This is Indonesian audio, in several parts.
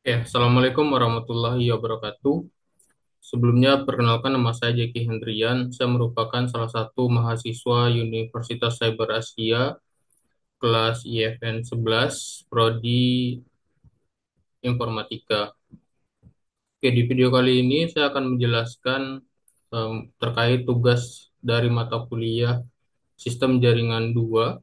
Assalamualaikum warahmatullahi wabarakatuh. Sebelumnya, perkenalkan nama saya Jeki Hendrian. Saya merupakan salah satu mahasiswa Universitas Cyber Asia, kelas IFN 11, Prodi Informatika. Di video kali ini saya akan menjelaskan terkait tugas dari mata kuliah Sistem Jaringan 2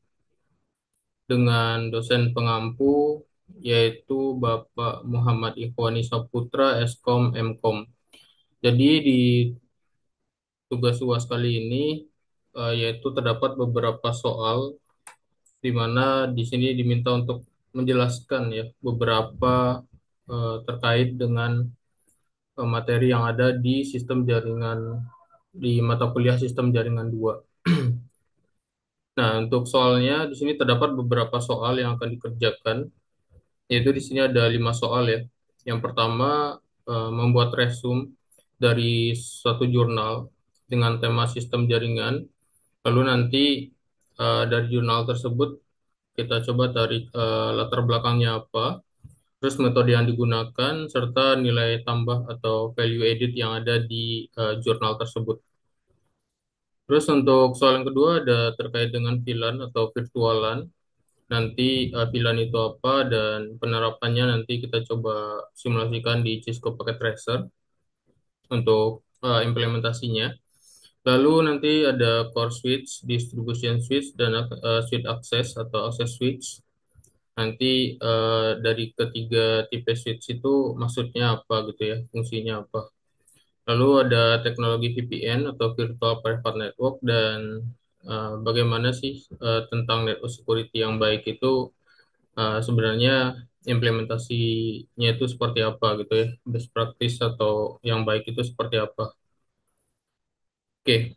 dengan dosen pengampu, yaitu Bapak Muhammad Ikhwani Saputra, Eskom Mkom. Jadi di tugas UAS kali ini yaitu terdapat beberapa soal di mana di sini diminta untuk menjelaskan ya beberapa terkait dengan materi yang ada di sistem jaringan di mata kuliah sistem jaringan 2. Nah, untuk soalnya di sini terdapat beberapa soal yang akan dikerjakan, yaitu di sini ada 5 soal ya. Yang pertama, membuat resume dari suatu jurnal dengan tema sistem jaringan. Lalu nanti dari jurnal tersebut kita coba tarik latar belakangnya apa, terus metode yang digunakan, serta nilai tambah atau value added yang ada di jurnal tersebut. Terus untuk soal yang kedua ada terkait dengan VLAN atau virtualan. Nanti VLAN itu apa dan penerapannya nanti kita coba simulasikan di Cisco Packet Tracer untuk implementasinya. Lalu nanti ada core switch, distribution switch, dan switch access atau access switch. Nanti dari ketiga tipe switch itu maksudnya apa gitu ya, fungsinya apa. Lalu ada teknologi VPN atau Virtual Private Network dan bagaimana sih tentang network security yang baik itu sebenarnya implementasinya itu seperti apa gitu ya, best practice atau yang baik itu seperti apa. Oke,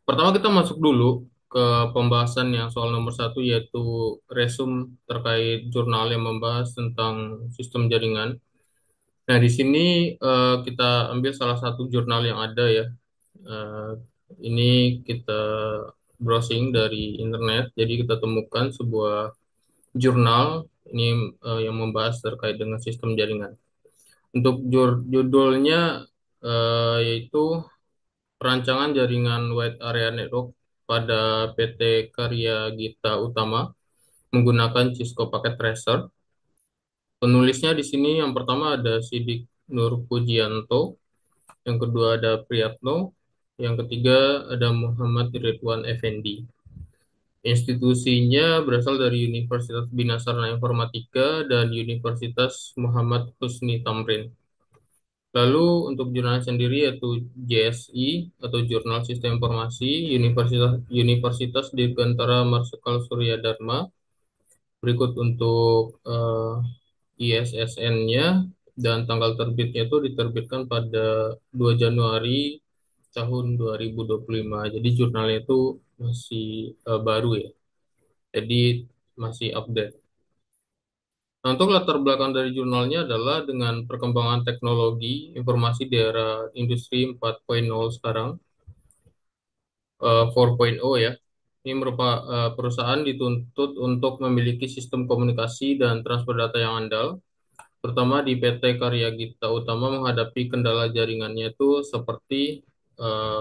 pertama kita masuk dulu ke pembahasan yang soal nomor satu yaitu resume terkait jurnal yang membahas tentang sistem jaringan. Nah, di sini kita ambil salah satu jurnal yang ada ya. Eh, ini kita browsing dari internet, jadi kita temukan sebuah jurnal ini yang membahas terkait dengan sistem jaringan. Untuk judulnya yaitu Perancangan Jaringan Wide Area Network pada PT Karya Gita Utama menggunakan Cisco Packet Tracer. Penulisnya di sini yang pertama ada Sidik Nur Pujianto, yang kedua ada Priyatno, yang ketiga ada Muhammad Ridwan Effendi. Institusinya berasal dari Universitas Bina Sarana Informatika dan Universitas Muhammad Husni Tamrin. Lalu untuk jurnal sendiri yaitu JSI atau Jurnal Sistem Informasi Universitas Dirgantara Marsikal Surya Dharma. Berikut untuk ISSN-nya dan tanggal terbitnya itu diterbitkan pada 2 Januari tahun 2025. Jadi jurnalnya itu masih baru ya. Jadi masih update. Nah, untuk latar belakang dari jurnalnya adalah dengan perkembangan teknologi informasi di era industri 4.0 sekarang, 4.0 ya. Ini merupakan perusahaan dituntut untuk memiliki sistem komunikasi dan transfer data yang andal, terutama di PT Karya Gita Utama menghadapi kendala jaringannya itu seperti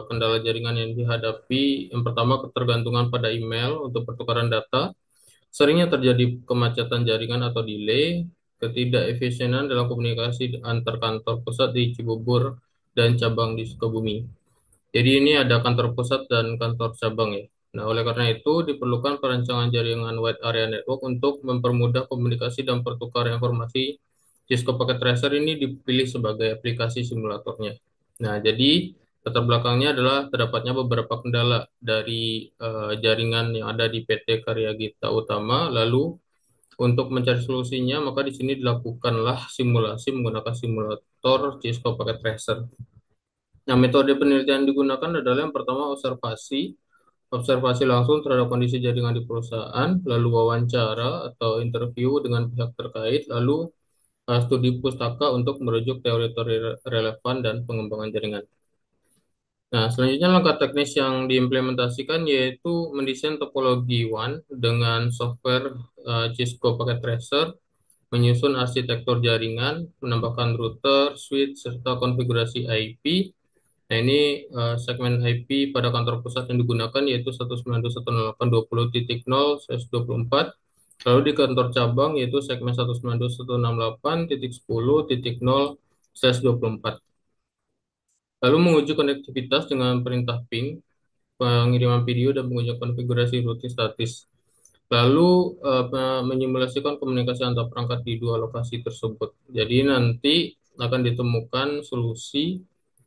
kendala jaringan yang dihadapi, yang pertama ketergantungan pada email untuk pertukaran data. Seringnya terjadi kemacetan jaringan atau delay, ketidakefisienan dalam komunikasi antar kantor pusat di Cibubur dan cabang di Sukabumi. Jadi ini ada kantor pusat dan kantor cabang ya. Nah, oleh karena itu diperlukan perancangan jaringan wide area network untuk mempermudah komunikasi dan pertukaran informasi. Cisco Packet Tracer ini dipilih sebagai aplikasi simulatornya. Nah, jadi latar belakangnya adalah terdapatnya beberapa kendala dari jaringan yang ada di PT Karya Gita Utama. Lalu untuk mencari solusinya, maka di sini dilakukanlah simulasi menggunakan simulator Cisco Packet Tracer. Nah, metode penelitian yang digunakan adalah yang pertama observasi, observasi langsung terhadap kondisi jaringan di perusahaan, lalu wawancara atau interview dengan pihak terkait, lalu studi pustaka untuk merujuk teori-teori relevan dan pengembangan jaringan. Nah, selanjutnya langkah teknis yang diimplementasikan yaitu mendesain topologi WAN dengan software Cisco Packet Tracer menyusun arsitektur jaringan, menambahkan router, switch, serta konfigurasi IP. Nah, ini segmen IP pada kantor pusat yang digunakan yaitu 192.168.20.0/24. Lalu di kantor cabang yaitu segmen 192.168.10.0/24. Lalu menguji konektivitas dengan perintah ping, pengiriman video dan menguji konfigurasi routing statis. Lalu menyimulasikan komunikasi antar perangkat di dua lokasi tersebut. Jadi nanti akan ditemukan solusi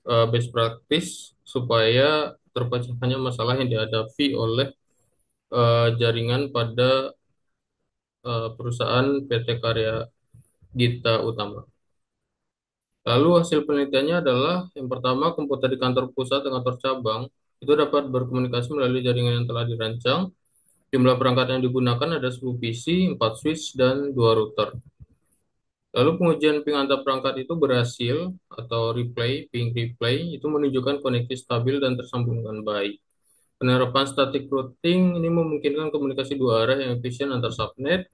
best practice supaya terpecahkannya masalah yang dihadapi oleh jaringan pada perusahaan PT Karya Gita Utama. Lalu hasil penelitiannya adalah yang pertama, komputer di kantor pusat dan kantor cabang itu dapat berkomunikasi melalui jaringan yang telah dirancang. Jumlah perangkat yang digunakan ada 10 PC, 4 switch, dan 2 router. Lalu pengujian ping antar perangkat itu berhasil atau ping replay itu menunjukkan koneksi stabil dan tersambung dengan baik. Penerapan static routing ini memungkinkan komunikasi dua arah yang efisien antar subnet.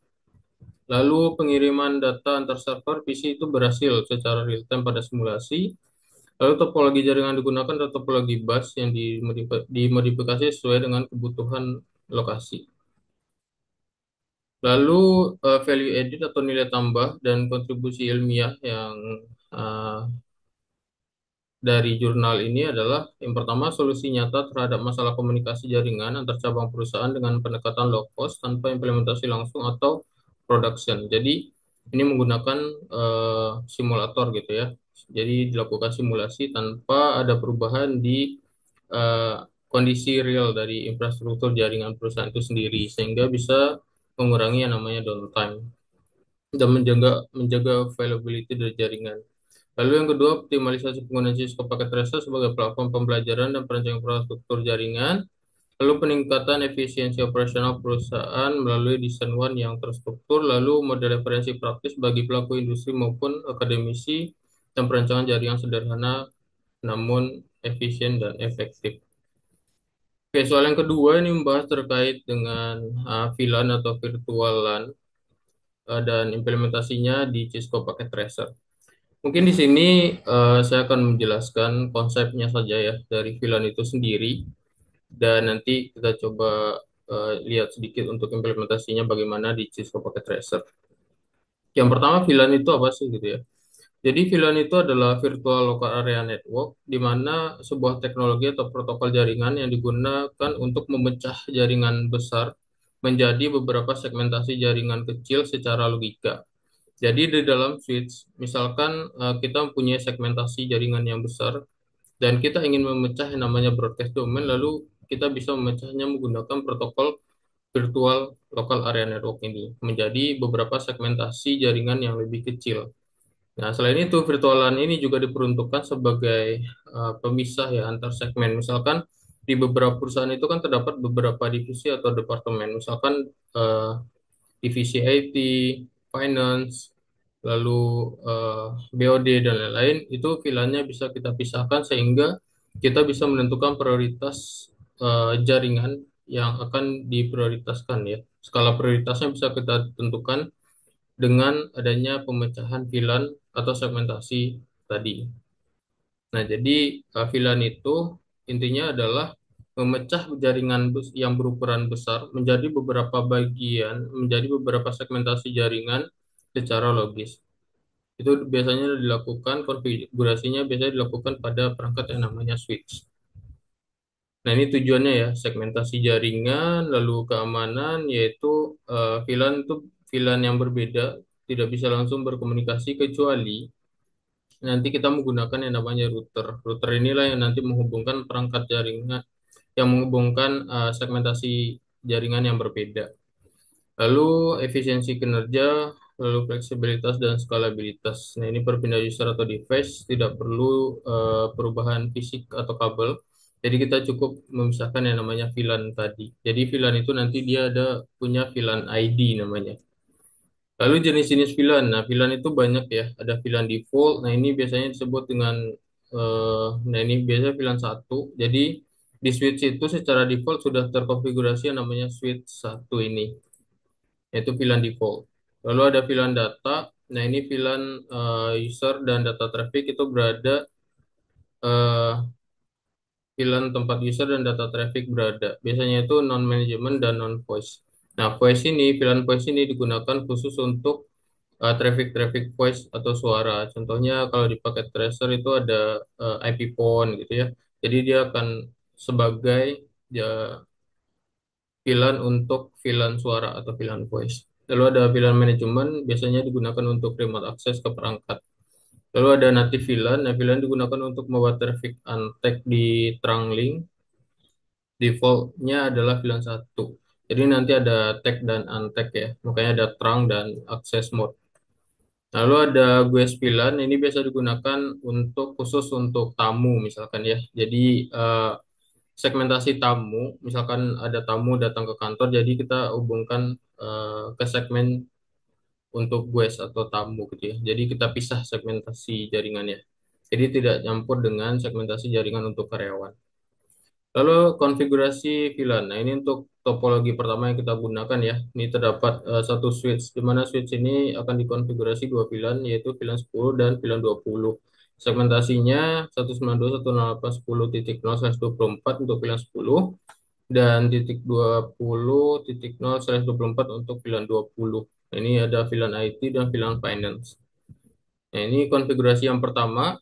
Lalu pengiriman data antar server PC itu berhasil secara real time pada simulasi. Lalu topologi jaringan digunakan adalah topologi bus yang dimodifikasi sesuai dengan kebutuhan lokasi. Lalu value added atau nilai tambah dan kontribusi ilmiah yang eh, dari jurnal ini adalah yang pertama, solusi nyata terhadap masalah komunikasi jaringan antar cabang perusahaan dengan pendekatan low cost tanpa implementasi langsung atau production. Jadi ini menggunakan simulator gitu ya. Jadi dilakukan simulasi tanpa ada perubahan di eh, kondisi real dari infrastruktur jaringan perusahaan itu sendiri sehingga bisa mengurangi yang namanya downtime dan menjaga availability dari jaringan. Lalu yang kedua, optimalisasi penggunaan Cisco Packet Tracer sebagai platform pembelajaran dan perancangan infrastruktur jaringan. Lalu peningkatan efisiensi operasional perusahaan melalui desain one yang terstruktur. Lalu model referensi praktis bagi pelaku industri maupun akademisi dan perancangan jaringan sederhana namun efisien dan efektif. Oke, soal yang kedua ini membahas terkait dengan VLAN atau virtual LAN dan implementasinya di Cisco Packet Tracer. Mungkin di sini saya akan menjelaskan konsepnya saja ya dari VLAN itu sendiri dan nanti kita coba lihat sedikit untuk implementasinya bagaimana di Cisco Packet Tracer. Yang pertama VLAN itu apa sih gitu ya? Jadi VLAN itu adalah Virtual Local Area Network, di mana sebuah teknologi atau protokol jaringan yang digunakan untuk memecah jaringan besar menjadi beberapa segmentasi jaringan kecil secara logika. Jadi di dalam switch, misalkan kita mempunyai segmentasi jaringan yang besar dan kita ingin memecah yang namanya broadcast domain, lalu kita bisa memecahnya menggunakan protokol virtual local area network ini menjadi beberapa segmentasi jaringan yang lebih kecil. Nah, selain itu, virtual LAN ini juga diperuntukkan sebagai pemisah ya antar segmen. Misalkan di beberapa perusahaan itu kan terdapat beberapa divisi atau departemen. Misalkan eh, divisi IT, finance, lalu BOD dan lain-lain. Itu VLAN-nya bisa kita pisahkan sehingga kita bisa menentukan prioritas jaringan yang akan diprioritaskan ya. Skala prioritasnya bisa kita tentukan dengan adanya pemecahan VLAN atau segmentasi tadi. Nah, jadi VLAN itu intinya adalah memecah jaringan yang berukuran besar menjadi beberapa bagian, menjadi beberapa segmentasi jaringan secara logis. Itu biasanya dilakukan, konfigurasinya biasanya dilakukan pada perangkat yang namanya switch. Nah, ini tujuannya ya, segmentasi jaringan, lalu keamanan, yaitu VLAN itu VLAN yang berbeda, tidak bisa langsung berkomunikasi kecuali nanti kita menggunakan yang namanya router. Router inilah yang nanti menghubungkan perangkat jaringan, yang menghubungkan segmentasi jaringan yang berbeda. Lalu efisiensi kinerja, lalu fleksibilitas dan skalabilitas. Nah, ini perpindah user atau device tidak perlu perubahan fisik atau kabel. Jadi kita cukup memisahkan yang namanya VLAN tadi. Jadi VLAN itu nanti dia ada punya VLAN ID namanya. Lalu jenis-jenis VLAN. Nah, VLAN itu banyak ya. Ada VLAN default. Nah, ini biasanya disebut dengan nah ini biasanya VLAN satu. Jadi di switch itu secara default sudah terkonfigurasi yang namanya switch satu ini, yaitu VLAN default. Lalu ada VLAN data. Nah, ini VLAN user dan data traffic itu berada eh, VLAN tempat user dan data traffic berada. Biasanya itu non management dan non voice. Nah, voice ini, VLAN voice ini digunakan khusus untuk traffic voice atau suara. Contohnya kalau di paket tracer itu ada IP phone gitu ya. Jadi dia akan sebagai ya, VLAN untuk VLAN suara atau VLAN voice. Lalu ada VLAN manajemen, biasanya digunakan untuk remote access ke perangkat. Lalu ada native VLAN. Nah, VLAN digunakan untuk membuat traffic untagged di trunk link. Defaultnya adalah VLAN satu. Jadi nanti ada tag dan untag ya. Makanya ada trunk dan access mode. Lalu ada guest VLAN. Ini biasa digunakan untuk khusus untuk tamu misalkan ya. Jadi segmentasi tamu, misalkan ada tamu datang ke kantor, jadi kita hubungkan ke segmen untuk guest atau tamu gitu ya. Jadi kita pisah segmentasi jaringannya. Jadi tidak campur dengan segmentasi jaringan untuk karyawan. Lalu konfigurasi VLAN. Nah, ini untuk topologi pertama yang kita gunakan ya. Ini terdapat satu switch, di mana switch ini akan dikonfigurasi dua VLAN, yaitu VLAN 10 dan VLAN 20. Segmentasinya 192.168.10.0/24 untuk VLAN 10 dan titik 20.0/24 untuk VLAN 20. Nah, ini ada VLAN IT dan VLAN Finance. Nah, ini konfigurasi yang pertama.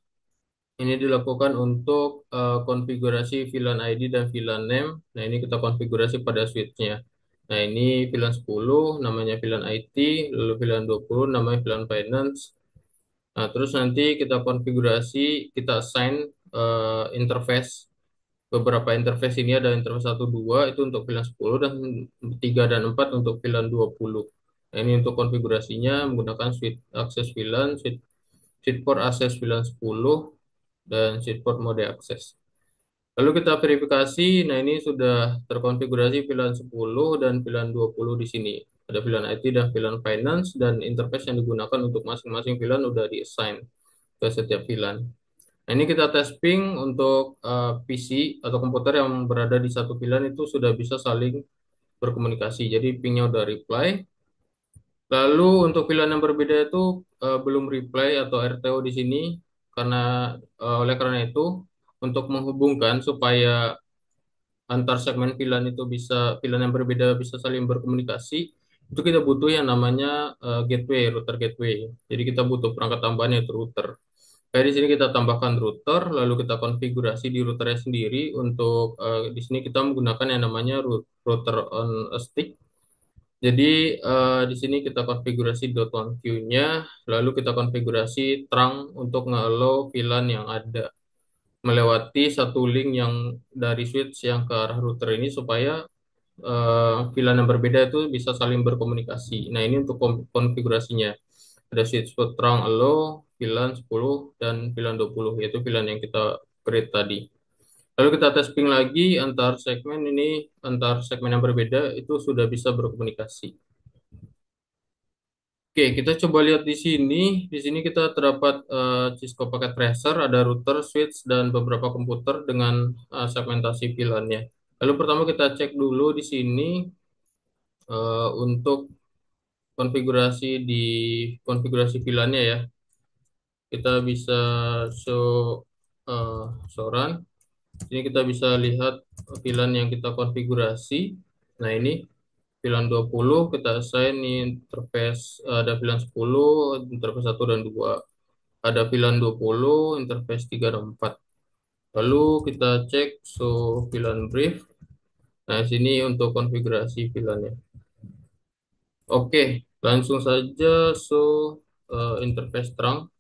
Ini dilakukan untuk konfigurasi VLAN ID dan VLAN name. Nah, ini kita konfigurasi pada switch-nya. Nah, ini VLAN 10 namanya VLAN IT, lalu VLAN 20 namanya VLAN Finance. Nah, terus nanti kita konfigurasi, kita assign interface. Beberapa interface ini ada interface satu 2 itu untuk VLAN 10 dan 3 dan 4 untuk VLAN 20. Nah, ini untuk konfigurasinya menggunakan switch access VLAN, switch port access VLAN 10 dan switch port mode access. Lalu kita verifikasi, nah ini sudah terkonfigurasi VLAN 10 dan VLAN 20 di sini. Ada VLAN IT dan VLAN Finance dan interface yang digunakan untuk masing-masing VLAN sudah di-assign ke setiap VLAN. Nah, ini kita tes ping untuk PC atau komputer yang berada di satu VLAN itu sudah bisa saling berkomunikasi. Jadi pingnya udah reply. Lalu untuk VLAN yang berbeda itu belum reply atau RTO di sini karena oleh karena itu untuk menghubungkan supaya antar segmen VLAN itu bisa VLAN yang berbeda bisa saling berkomunikasi itu kita butuh yang namanya gateway, router gateway. Jadi kita butuh perangkat tambahan yaitu router. Kayak di sini kita tambahkan router, lalu kita konfigurasi di routernya sendiri. Untuk di sini kita menggunakan yang namanya router on a stick. Jadi di sini kita konfigurasi one queue-nya, lalu kita konfigurasi trunk untuk nge-allow VLAN yang ada melewati satu link yang dari switch yang ke arah router ini supaya VLAN yang berbeda itu bisa saling berkomunikasi. Nah, ini untuk konfigurasinya. Ada switch port trunk allow, VLAN 10 dan VLAN 20 yaitu VLAN yang kita create tadi. Lalu kita testing lagi antar segmen yang berbeda itu sudah bisa berkomunikasi. Oke, kita coba lihat di sini. Di sini kita terdapat Cisco Packet Tracer, ada router, switch, dan beberapa komputer dengan segmentasi VLAN-nya. Lalu pertama kita cek dulu di sini untuk konfigurasi VLAN-nya ya. Kita bisa show show run. Ini kita bisa lihat VLAN yang kita konfigurasi. Nah, ini VLAN 20 kita assign ini interface ada VLAN 10, interface satu dan 2. Ada VLAN 20, interface 3 dan 4. Lalu kita cek show VLAN brief. Nah, sini untuk konfigurasi VLAN-nya. Oke, langsung saja show interface trunk.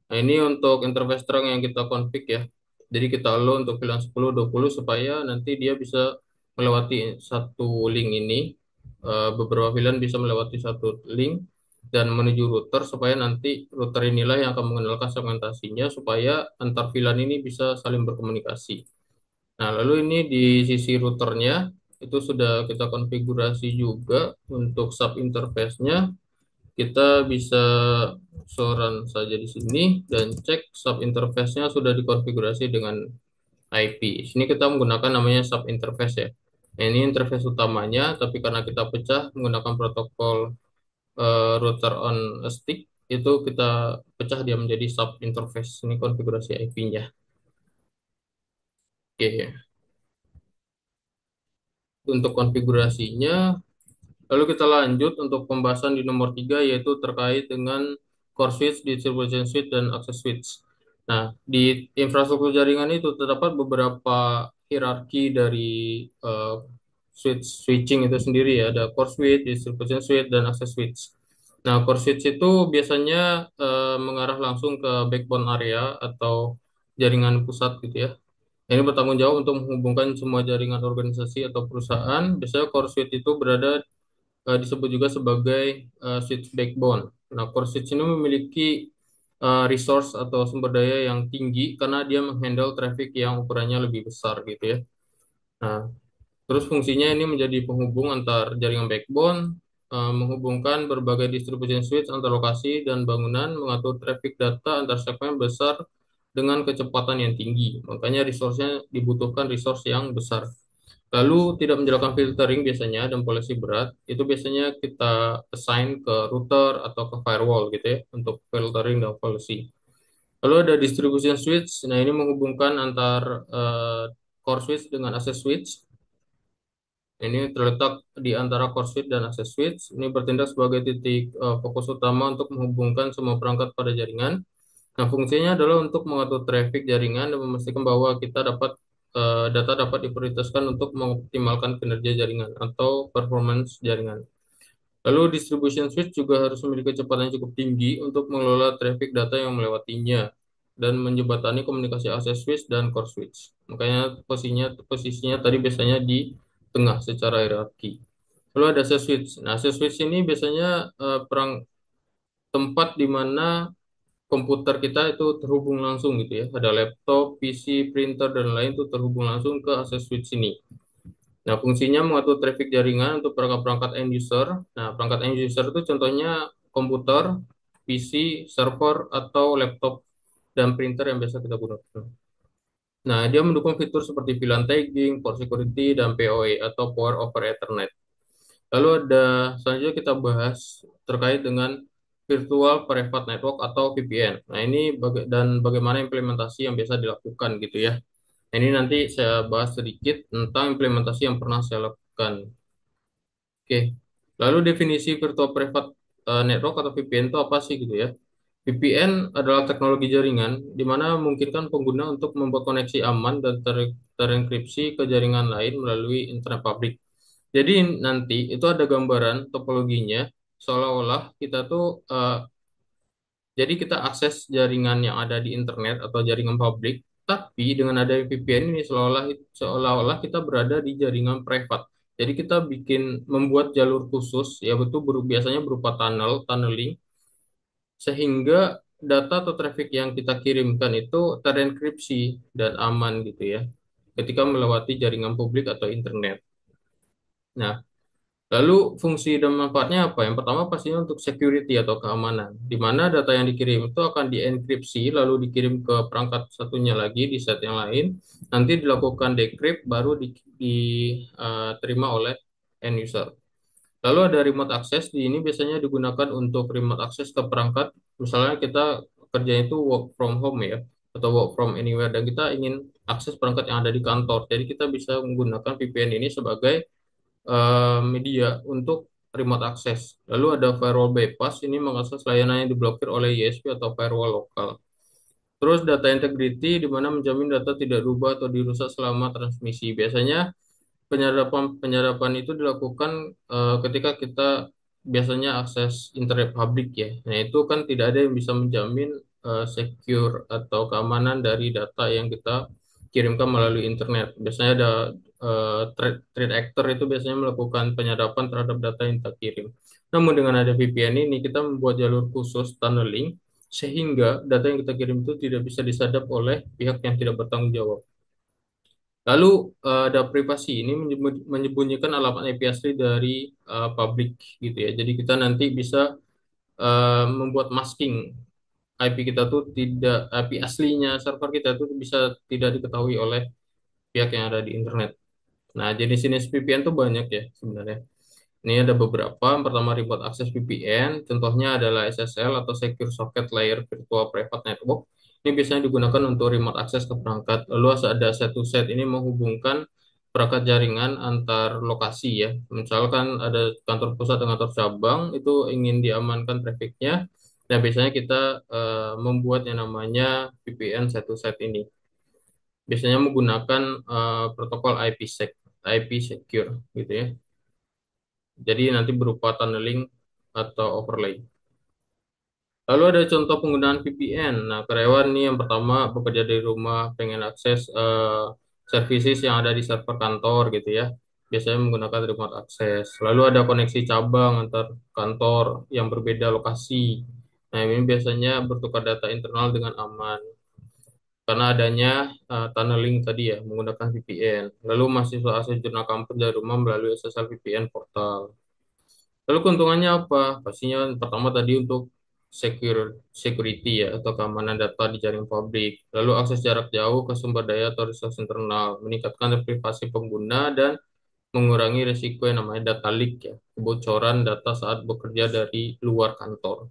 Nah, ini untuk interface trunk yang kita config ya. Jadi kita allow untuk VLAN 10, 20 supaya nanti dia bisa melewati satu link ini. Beberapa VLAN bisa melewati satu link dan menuju router supaya nanti router inilah yang akan mengenalkan segmentasinya supaya antar VLAN ini bisa saling berkomunikasi. Nah, lalu ini di sisi routernya itu sudah kita konfigurasi juga untuk sub interface-nya. Kita bisa run saja di sini dan cek sub interface-nya sudah dikonfigurasi dengan IP. Sini kita menggunakan namanya sub interface ya. Nah, ini interface utamanya, tapi karena kita pecah menggunakan protokol router on a stick, itu kita pecah dia menjadi sub interface. Ini konfigurasi IP-nya. Oke, untuk konfigurasinya. Lalu kita lanjut untuk pembahasan di nomor 3 yaitu terkait dengan core switch, distribution switch, dan access switch. Nah, di infrastruktur jaringan itu terdapat beberapa hierarki dari switching itu sendiri ya. Ada core switch, distribution switch, dan access switch. Nah, core switch itu biasanya mengarah langsung ke backbone area atau jaringan pusat gitu ya. Ini bertanggung jawab untuk menghubungkan semua jaringan organisasi atau perusahaan. Biasanya core switch itu berada disebut juga sebagai switch backbone. Nah, core switch ini memiliki resource atau sumber daya yang tinggi karena dia menghandle traffic yang ukurannya lebih besar gitu ya. Nah, terus fungsinya ini menjadi penghubung antar jaringan backbone, menghubungkan berbagai distribution switch antar lokasi dan bangunan, mengatur traffic data antar segmen besar dengan kecepatan yang tinggi. Makanya resource-nya dibutuhkan resource yang besar. Lalu tidak menjalankan filtering biasanya dan polisi berat, itu biasanya kita assign ke router atau ke firewall gitu ya untuk filtering dan policy. Lalu ada distribution switch, nah ini menghubungkan antar core switch dengan access switch. Ini terletak di antara core switch dan access switch. Ini bertindak sebagai titik fokus utama untuk menghubungkan semua perangkat pada jaringan. Nah, fungsinya adalah untuk mengatur traffic jaringan dan memastikan bahwa data dapat diprioritaskan untuk mengoptimalkan kinerja jaringan atau performance jaringan. Lalu distribution switch juga harus memiliki kecepatan yang cukup tinggi untuk mengelola traffic data yang melewatinya dan menjembatani komunikasi access switch dan core switch. Makanya posisinya tadi biasanya di tengah secara hierarki. Lalu ada access switch. Nah, access switch ini biasanya tempat di mana komputer kita itu terhubung langsung gitu ya. Ada laptop, PC, printer, dan lain itu terhubung langsung ke access switch ini. Nah, fungsinya mengatur traffic jaringan untuk perangkat-perangkat end user. Nah, perangkat end user itu contohnya komputer, PC, server, atau laptop dan printer yang biasa kita gunakan. Nah, dia mendukung fitur seperti VLAN tagging, port security, dan PoE atau Power over Ethernet. Lalu ada selanjutnya kita bahas terkait dengan Virtual Private Network atau VPN. Nah, ini dan bagaimana implementasi yang biasa dilakukan gitu ya. Nah, ini nanti saya bahas sedikit tentang implementasi yang pernah saya lakukan. Oke. Lalu definisi Virtual Private Network atau VPN itu apa sih gitu ya? VPN adalah teknologi jaringan di mana memungkinkan pengguna untuk membuat koneksi aman dan terenkripsi ke jaringan lain melalui internet publik. Jadi nanti itu ada gambaran topologinya seolah-olah kita tuh jadi kita akses jaringan yang ada di internet atau jaringan publik, tapi dengan ada VPN ini seolah-olah kita berada di jaringan privat. Jadi kita membuat jalur khusus ya betul biasanya berupa tunneling sehingga data atau traffic yang kita kirimkan itu terenkripsi dan aman gitu ya ketika melewati jaringan publik atau internet. Nah, lalu fungsi dan manfaatnya apa? Yang pertama pastinya untuk security atau keamanan, di mana data yang dikirim itu akan dienkripsi lalu dikirim ke perangkat satunya lagi di set yang lain, nanti dilakukan decrypt baru diterima oleh end user. Lalu ada remote access, di ini biasanya digunakan untuk remote access ke perangkat, misalnya kita kerja itu work from home ya, atau work from anywhere, dan kita ingin akses perangkat yang ada di kantor. Jadi kita bisa menggunakan VPN ini sebagai media untuk remote access. Lalu ada firewall bypass, ini mengakses layanan yang diblokir oleh ISP atau firewall lokal. Terus data integrity, di mana menjamin data tidak berubah atau dirusak selama transmisi. Biasanya penyadapan itu dilakukan ketika kita biasanya akses internet publik ya. Nah, itu kan tidak ada yang bisa menjamin secure atau keamanan dari data yang kita kirimkan melalui internet. Biasanya ada threat actor itu biasanya melakukan penyadapan terhadap data yang kita kirim. Namun dengan ada VPN ini kita membuat jalur khusus tunneling sehingga data yang kita kirim itu tidak bisa disadap oleh pihak yang tidak bertanggung jawab. Lalu ada privasi ini menyembunyikan alamat IP asli dari publik gitu ya. Jadi kita nanti bisa membuat masking IP kita tuh tidak IP aslinya server kita tuh bisa tidak diketahui oleh pihak yang ada di internet. Nah, jenis-jenis VPN tuh banyak ya sebenarnya. Ini ada beberapa. Yang pertama remote access VPN, contohnya adalah SSL atau Secure Socket Layer Virtual Private Network. Ini biasanya digunakan untuk remote access ke perangkat. Lalu ada satu set ini menghubungkan perangkat jaringan antar lokasi ya. Misalkan ada kantor pusat dan kantor cabang itu ingin diamankan trafficnya. Nah, biasanya kita membuat yang namanya VPN satu set ini. Biasanya menggunakan protokol IPsec, IP secure gitu ya. Jadi nanti berupa tunneling atau overlay. Lalu ada contoh penggunaan VPN. Nah, karyawan nih yang pertama bekerja dari rumah, pengen akses services yang ada di server kantor gitu ya. Biasanya menggunakan remote access. Lalu ada koneksi cabang antar kantor yang berbeda lokasi. Nah, ini biasanya bertukar data internal dengan aman. Karena adanya tunneling tadi ya, menggunakan VPN. Lalu mahasiswa akses jurnal kampus dari rumah melalui SSL VPN portal. Lalu keuntungannya apa? Pastinya pertama tadi untuk security ya atau keamanan data di jaring publik. Lalu akses jarak jauh ke sumber daya atau resource internal, meningkatkan privasi pengguna dan mengurangi risiko yang namanya data leak ya, kebocoran data saat bekerja dari luar kantor.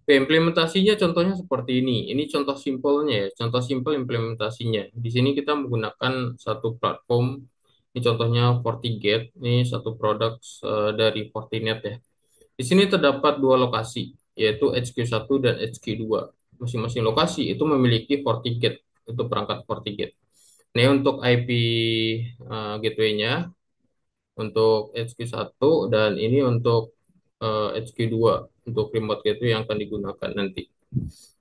Oke, implementasinya contohnya seperti ini. Ini contoh simpelnya ya, contoh simpel implementasinya. Di sini kita menggunakan satu platform. Ini contohnya FortiGate. Ini satu produk dari Fortinet ya. Di sini terdapat dua lokasi, yaitu HQ1 dan HQ2. Masing-masing lokasi itu memiliki FortiGate, itu perangkat FortiGate. Ini untuk IP gateway-nya, untuk HQ1, dan ini untuk HQ2, untuk remote gateway yang akan digunakan nanti.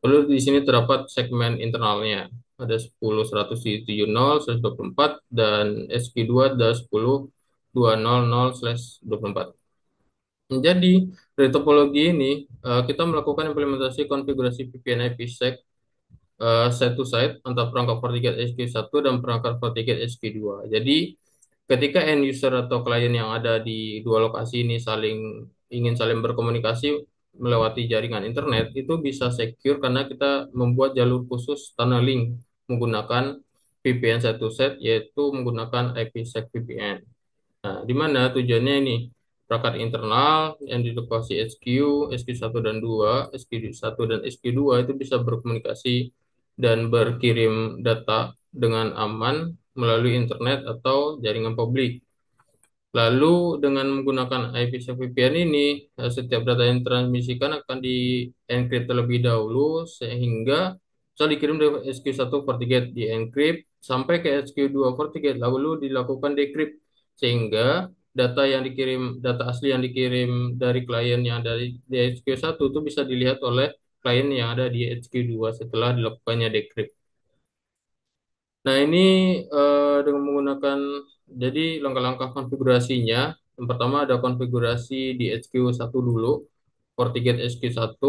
Lalu di sini terdapat segmen internalnya. Ada 10, 170, 124, dan SQ2 ada 10, 200/24. Jadi, dari topologi ini, kita melakukan implementasi konfigurasi VPN IPsec side to side antara perangkat FortiGate SQ1 dan perangkat FortiGate SQ2. Jadi, ketika end user atau klien yang ada di dua lokasi ini ingin saling berkomunikasi melewati jaringan internet, itu bisa secure karena kita membuat jalur khusus tunneling menggunakan VPN side to side, yaitu menggunakan IPsec VPN. Nah, di mana tujuannya ini? Perangkat internal yang di lokasi HQ, HQ1 dan 2, HQ1 dan HQ2 itu bisa berkomunikasi dan berkirim data dengan aman melalui internet atau jaringan publik. Lalu dengan menggunakan IPsec VPN ini, setiap data yang ditransmisikan akan di-encrypt terlebih dahulu sehingga bisa dikirim dari SQ1 FortiGate di-encrypt sampai ke SQ2 FortiGate lalu dilakukan decrypt sehingga data asli yang dikirim dari klien yang ada di SQ1 itu bisa dilihat oleh klien yang ada di HQ2 setelah dilakukannya decrypt. Nah, ini dengan menggunakan jadi langkah-langkah konfigurasinya. Yang pertama ada konfigurasi di HQ1 dulu, FortiGate HQ1.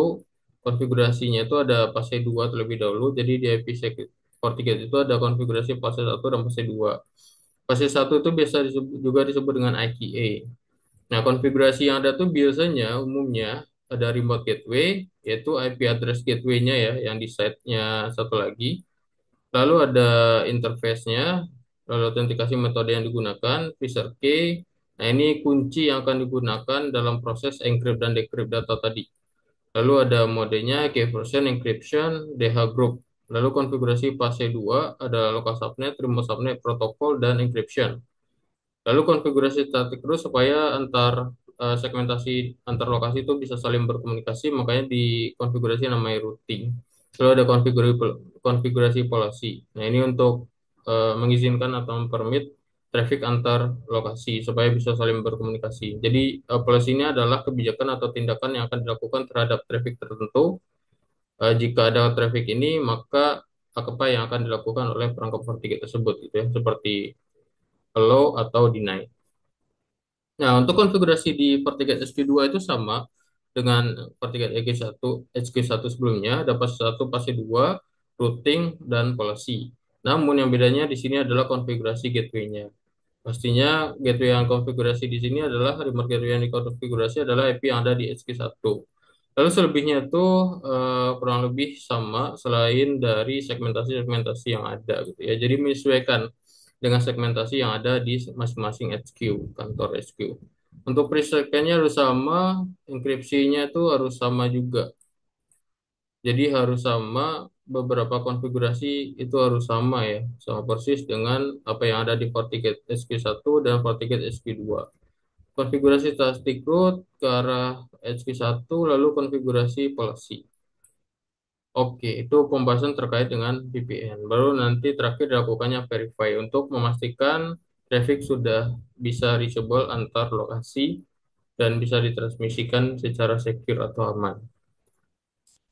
Konfigurasinya itu ada fase 2 terlebih dahulu. Jadi di IPsec FortiGate itu ada konfigurasi fase 1 dan fase 2. Fase 1 itu biasa juga disebut dengan IKA. Nah, konfigurasi yang ada tuh biasanya umumnya ada remote gateway, yaitu IP address gateway-nya ya, yang di site-nya satu lagi. Lalu ada interface-nya, lalu autentikasi metode yang digunakan, Visa key. Nah, ini kunci yang akan digunakan dalam proses encrypt dan decrypt data tadi. Lalu ada modenya, key version, encryption, DH group. Lalu konfigurasi fase 2 ada local subnet, remote subnet, protokol, dan encryption. Lalu konfigurasi static root supaya segmentasi antar lokasi itu bisa saling berkomunikasi, makanya di konfigurasi namanya routing. Lalu ada konfigurasi policy. Nah, ini untuk mengizinkan atau mempermit traffic antar lokasi supaya bisa saling berkomunikasi. Jadi policy ini adalah kebijakan atau tindakan yang akan dilakukan terhadap traffic tertentu. Jika ada traffic ini, maka apa yang akan dilakukan oleh perangkat FortiGate tersebut gitu ya, seperti allow atau deny. Nah, untuk konfigurasi di FortiGate SQ2 itu sama dengan FortiGate HQ1 sebelumnya, ada fase 1, fase 2, routing, dan policy. Namun yang bedanya di sini adalah konfigurasi gateway-nya. Pastinya gateway yang konfigurasi di sini adalah remote gateway yang dikonfigurasi adalah IP yang ada di HQ1. Lalu selebihnya itu kurang lebih sama selain dari segmentasi-segmentasi yang ada gitu ya. Jadi menyesuaikan dengan segmentasi yang ada di masing-masing HQ, kantor HQ. Untuk preset-nya harus sama, enkripsinya itu harus sama juga. Jadi harus sama, beberapa konfigurasi itu harus sama ya, sama persis dengan apa yang ada di FortiGate SQ1 dan FortiGate SQ2. Konfigurasi static root ke arah SQ1, lalu konfigurasi policy. Oke, itu pembahasan terkait dengan VPN. Baru nanti terakhir dilakukannya verify untuk memastikan traffic sudah bisa reachable antar lokasi dan bisa ditransmisikan secara secure atau aman.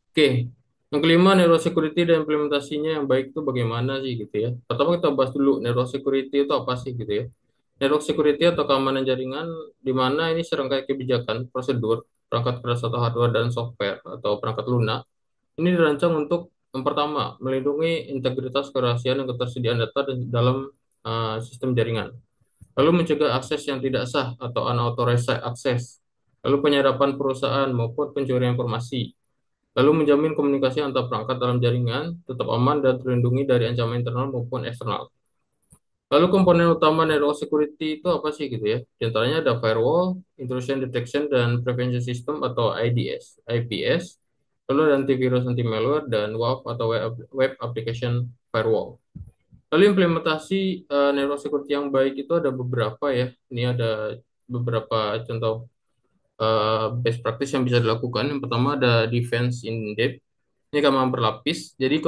Oke, yang kelima, network security dan implementasinya yang baik itu bagaimana sih gitu ya. Pertama kita bahas dulu network security itu apa sih gitu ya. Network security atau keamanan jaringan di mana ini serangkaian kebijakan, prosedur, perangkat keras atau hardware dan software atau perangkat lunak. Ini dirancang untuk yang pertama, melindungi integritas kerahasiaan dan ketersediaan data dalam sistem jaringan. Lalu mencegah akses yang tidak sah atau unauthorized access. Lalu penyadapan perusahaan maupun pencurian informasi. Lalu menjamin komunikasi antar perangkat dalam jaringan tetap aman dan terlindungi dari ancaman internal maupun eksternal. Lalu komponen utama network security itu apa sih gitu ya? Di antaranya ada firewall, intrusion detection dan prevention system atau IDS, IPS, lalu ada antivirus, anti malware dan WAF atau web application firewall. Lalu implementasi network security yang baik itu ada beberapa ya. Ini ada beberapa contoh best practice yang bisa dilakukan. Yang pertama ada defense in depth. Ini keamanan berlapis. Jadi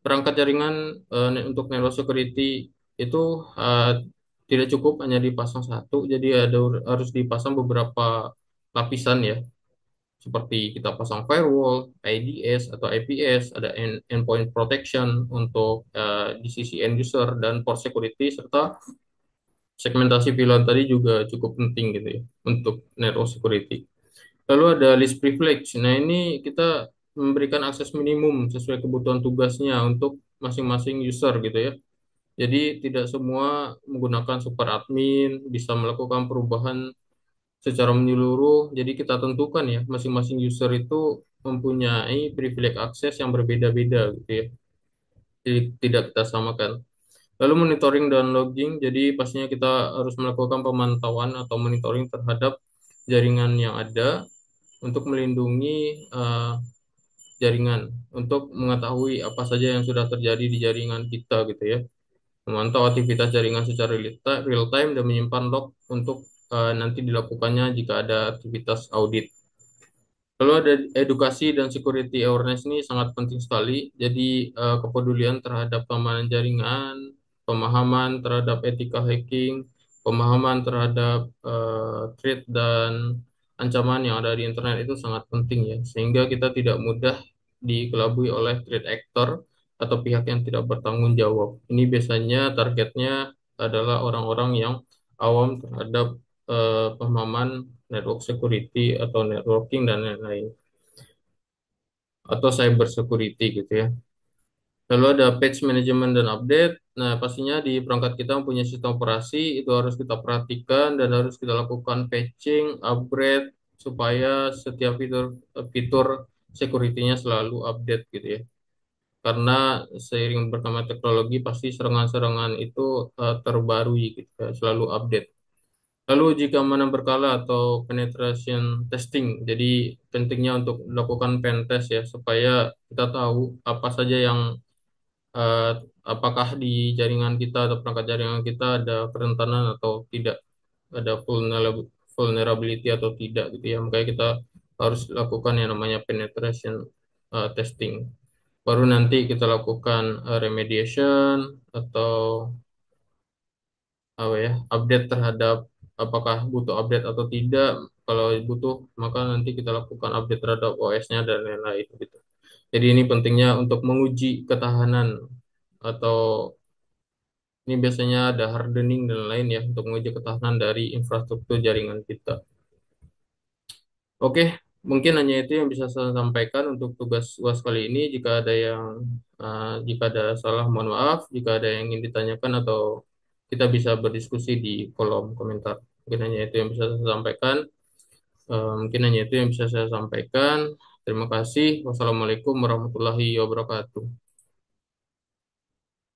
perangkat jaringan untuk network security itu eh, tidak cukup hanya dipasang satu, jadi harus dipasang beberapa lapisan ya, seperti kita pasang firewall, IDS atau IPS, ada endpoint protection untuk di sisi end user dan port security serta segmentasi VLAN tadi juga cukup penting gitu ya untuk network security. Lalu ada list privilege. Nah, ini kita memberikan akses minimum sesuai kebutuhan tugasnya untuk masing-masing user gitu ya. Jadi tidak semua menggunakan super admin, bisa melakukan perubahan secara menyeluruh. Jadi kita tentukan ya, masing-masing user itu mempunyai privilege akses yang berbeda-beda gitu ya. Jadi tidak kita samakan. Lalu monitoring dan logging, jadi pastinya kita harus melakukan pemantauan atau monitoring terhadap jaringan yang ada untuk melindungi jaringan, untuk mengetahui apa saja yang sudah terjadi di jaringan kita gitu ya. Memantau aktivitas jaringan secara real time dan menyimpan log untuk nanti dilakukannya jika ada aktivitas audit. Lalu ada edukasi dan security awareness ini sangat penting sekali. Jadi kepedulian terhadap keamanan jaringan, pemahaman terhadap etika hacking, pemahaman terhadap threat dan ancaman yang ada di internet itu sangat penting ya. Sehingga kita tidak mudah dikelabui oleh threat actor atau pihak yang tidak bertanggung jawab. Ini biasanya targetnya adalah orang-orang yang awam terhadap pemahaman network security atau networking dan lain-lain atau cyber security gitu ya. Lalu ada patch management dan update. Nah, pastinya di perangkat kita mempunyai sistem operasi itu harus kita perhatikan dan harus kita lakukan patching, upgrade supaya setiap fitur security-nya selalu update gitu ya. Karena seiring berkembang teknologi pasti serangan-serangan itu terbarui gitu ya, selalu update. Lalu uji keamanan berkala atau penetration testing. Jadi pentingnya untuk melakukan pen test ya supaya kita tahu apa saja yang eh, apakah di jaringan kita atau perangkat jaringan kita ada kerentanan atau tidak, ada vulnerability atau tidak gitu ya. Makanya kita harus lakukan yang namanya penetration testing. Baru nanti kita lakukan remediation atau apa ya, update terhadap apakah butuh update atau tidak. Kalau butuh, maka nanti kita lakukan update terhadap OS-nya dan lain-lain gitu. Jadi ini pentingnya untuk menguji ketahanan atau ini biasanya ada hardening dan lain ya untuk menguji ketahanan dari infrastruktur jaringan kita. Oke, mungkin hanya itu yang bisa saya sampaikan untuk tugas UAS kali ini. Jika ada salah, mohon maaf. Jika ada yang ingin ditanyakan atau kita bisa berdiskusi di kolom komentar. Mungkin hanya itu yang bisa saya sampaikan. Mungkin hanya itu yang bisa saya sampaikan. Terima kasih. Wassalamualaikum warahmatullahi wabarakatuh.